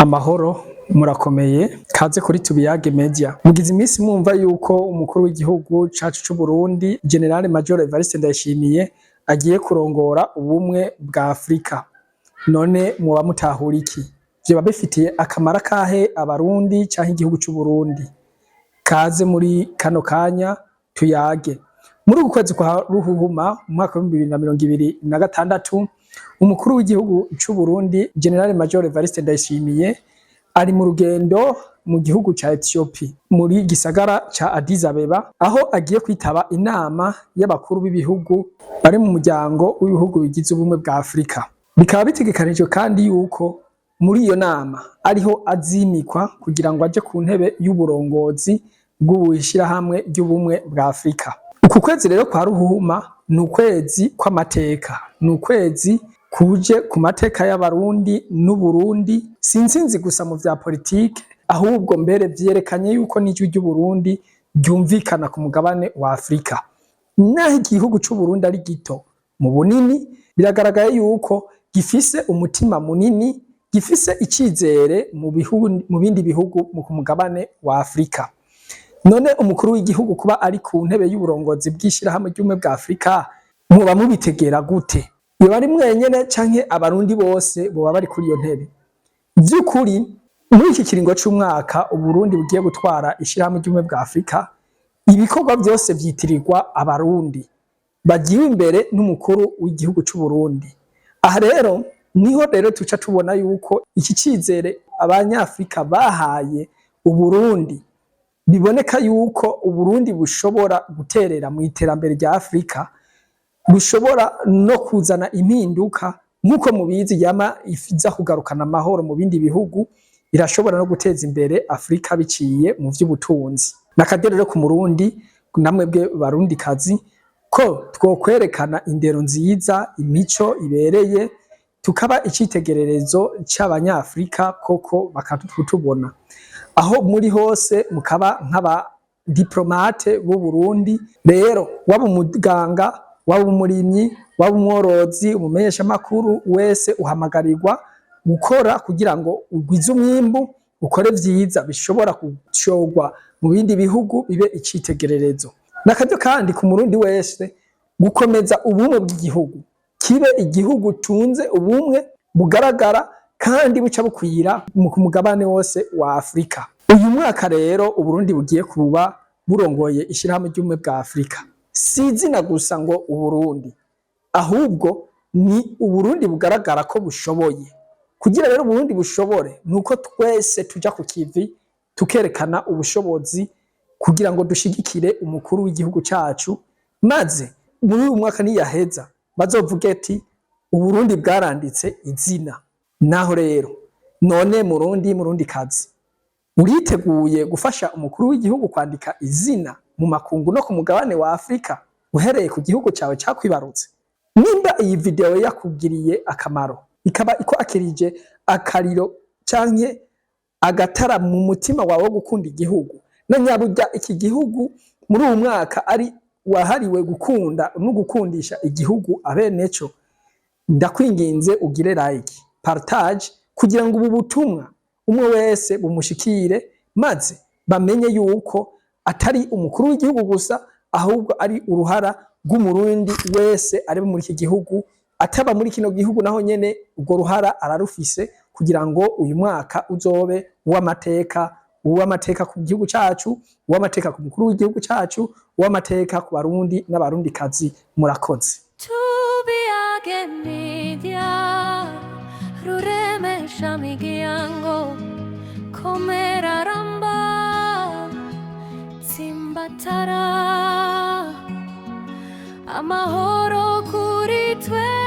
Amahoro murakomeye kaze kuri Tubiyage Media. Mugize iminsi mwumva yuko umukuru w'igihugu cacu c'u Burundi General Major Evariste Ndayishimiye agiye kurongora ubumwe bwa Afrika. None muba mutahura iki? Vyoba bifitiye akamaro kahe abarundi canke igihugu c'u Burundi? Kaze muri kano kanya tuyage. Muri uku kwezi kwa Ruhuhuma umwaka wa 2026 umukuru w'igihugu c'u Burundi General Major Evariste Ndayishimiye ari mu rugendo mu gihugu ca Ethiopia muri gisagara ca Addis Abeba aho agiye kwitaba inama y'abakuru b'ibihugu bari mu muryango w'ibihugu bigize ubumwe bwa Afrika. Bikaba bitegekanijwe kandi yuko muri iyo nama ariho azimikwa kugira ngo aje ku ntebe y'uburongozi bw'ishirahamwe ry'ubumwe bwa Afrika. Uku kwezi rero kwa Ruhuhuma ni ukwezi kw'amateka, ni ukwezi kuje ku mateka y'abarundi n'Uburundi, sinzi gusa mu vya politike ahubwo mbere vyerekanye yuko n'ijwi ry'Uburundi ryumvikana ku mugabane wa Afrika. Naho igihugu c'u Burundi ari gito mu bunini, biragaragaye yuko gifise umutima munini, gifise icizere mu bindi bihugu ku mugabane wa Afrika. None umukuru w'igihugu kuba ari ku ntebe y'uburongozi bw'ishirahamwe ry'ubumwe bwa Afrika muba mubitegera gute? Yoba ari mwenyene canke abarundi bose boba bari kuri iyo ntebe? Vy'ukuri muri iki kiringo c'umwaka Uburundi bugiye gutwara ishirahamwe ry'ubumwe bwa Afrika, ibikorwa vyose vyitirirwa abarundi bagiwe imbere n'umukuru w'igihugu c'u Burundi. Aha rero niho rero tuca tubona yuko iki cizere abanyafrika bahaye Uburundi biboneka yuko Uburundi bushobora guterera mu iterambere rya Afrika, bushobora no kuzana impinduka nk'uko mubizi yama iza kugarukana amahoro mu bindi bihugu, irashobora no guteza imbere Afrika biciye mu vy'ubutunzi. Nakadero rero ku Murundi namwe bwe barundi kazi ko twokwerekana indero nziza, imico ibereye, tukaba icitegererezo c'abanyafrika koko bakatutubona. Aho muri hose mukaba nk'aba diplomate b'u Burundi, rero waba umuganga, waba umurimyi, waba umworozi, umumenyesha makuru wese uhamagarirwa gukora kugira ngo ugwize umwimbu, ukore vyiza bishobora gushorwa mu bindi bihugu bibe icitegererezo. Nakavyo kandi ku Murundi wese gukomeza ubumwe bw'igihugu, kibe igihugu tunze ubumwe bugaragara kandi buca bukwira ku mugabane wose wa Afrika. Uyu mwaka rero Uburundi bugiye kuba burongoye ishirahamwe ry'ubumwe bwa Afrika. Si izina gusa ngo Uburundi, ahubwo ni Uburundi bugaragara ko bushoboye. Kugira rero Uburundi bushobore nuko twese tuja ku kivi tukerekana ubushobozi kugira ngo dushigikire umukuru w'igihugu cacu, maze muri uyu mwaka niyaheza bazovuge ati Uburundi bwaranditse izina. Naho rero none Murundi kazi, uriteguye gufasha umukuru w'igihugu kwandika izina mu makungu no ku mugabane wa Afrika uhereye ku gihugu cawe cakwibarutse? Nimba iyi video yakugiriye akamaro, ikaba ikwakirije akariro canke agatara mu mutima wawe gukunda igihugu, na nyaburya iki gihugu muri uyu mwaka ari wahariwe gukunda no gukundisha igihugu abeneco, ndakwinginze ugire like, partage kugira ngo ubu butumwa umwe wese bumushikire, maze bamenye yuko atari umukuru w'igihugu gusa ahubwo ari uruhara rw'umurundi wese ari muri iki gihugu, ataba muri kino gihugu naho nyene ubwo ruhara ararufise kugira ngo uyu mwaka uzobe uw'amateka ku gihugu cacu, uw'amateka ku mukuru w'igihugu cacu, uw'amateka ku barundi n'abarundi kazi. Murakoze. Tubiyage Media, ruremesha migiango, komera ramba, tsimbatara, amahoro kuri twe.